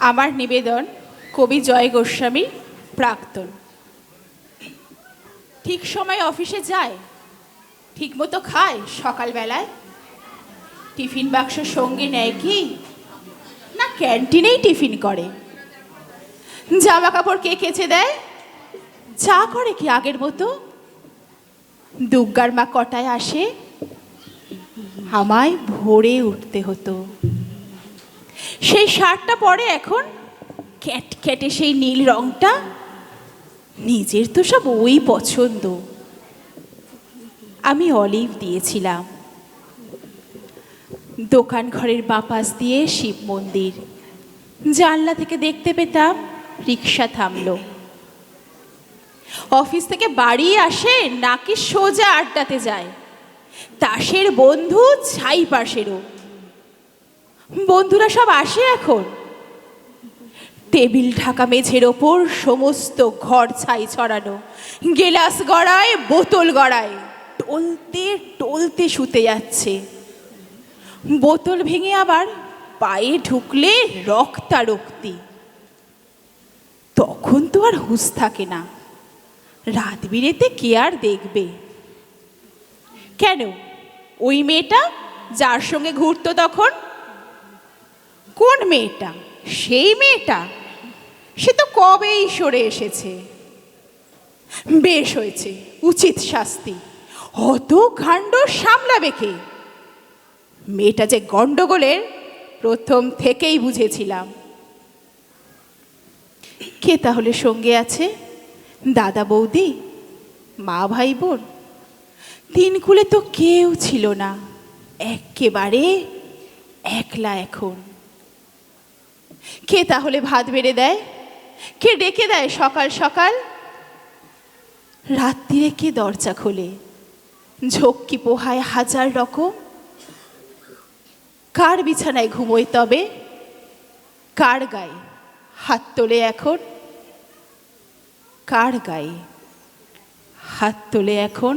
আমার নিবেদন কবি জয় গোস্বামীর প্রাক্তন। ঠিক সময় অফিসে যায়, ঠিক মতো খায় সকালবেলায়, টিফিন বাক্স সঙ্গে নেয় কি না ক্যান্টিনেই টিফিন করে, জামা কাপড় কে কেচে দেয়, যা করে কি আগের মতো। দুর্গার মা কটায় আসে, আমায় ভোরে উঠতে হতো। সেই শার্টটা পরে এখন ক্যাটক্যাটে সেই নীল রংটা, নিজের তো সব ওই পছন্দ। আমি অলিভ দিয়েছিলাম। দোকান ঘরের বাপাস দিয়ে শিব মন্দির, জানলা থেকে দেখতে পেতাম রিক্সা থামলো। অফিস থেকে বাড়ি আসে নাকি সোজা আড্ডাতে যায়, তাসের বন্ধু ছাই পাশেরও। বন্ধুরা সব আসে এখন, টেবিল ঢাকা মেঝের ওপর সমস্ত ঘর ছাই ছড়ানো, গেলাস গড়ায় বোতল গড়ায়, টলতে টলতে শুতে যাচ্ছে। বোতল ভেঙে আবার পায়ে ঢুকলে রক্তারক্তি। তখন তো আর হুঁশ থাকে না, রাত বিরেতে কে আর দেখবে। কেন, ওই মেয়েটা যার সঙ্গে ঘুরতো তখন? কোন মেয়েটা? সেই মেয়েটা, সে তো কবেই সরে এসেছে। বেশ হয়েছে, উচিত শাস্তি। অত কাণ্ড সামলাবে কে? মেয়েটা যে গন্ডগোলের প্রথম থেকেই বুঝেছিলাম। কে তাহলে সঙ্গে আছে? দাদা বৌদি, মা ভাই বোন? তিন কুলে তো কেউ ছিল না, একেবারে একলা এখন। কে তাহলে ভাত বেড়ে দেয়? কে ডেকে দেয় সকাল সকাল? রাত্রিরে কে দরজা খোলে? ঝক্কি পোহায় হাজার রকম। কার বিছানায় ঘুমোয় তবে? কার গায়ে হাত তোলে এখন? কার গায়ে হাত তোলে এখন?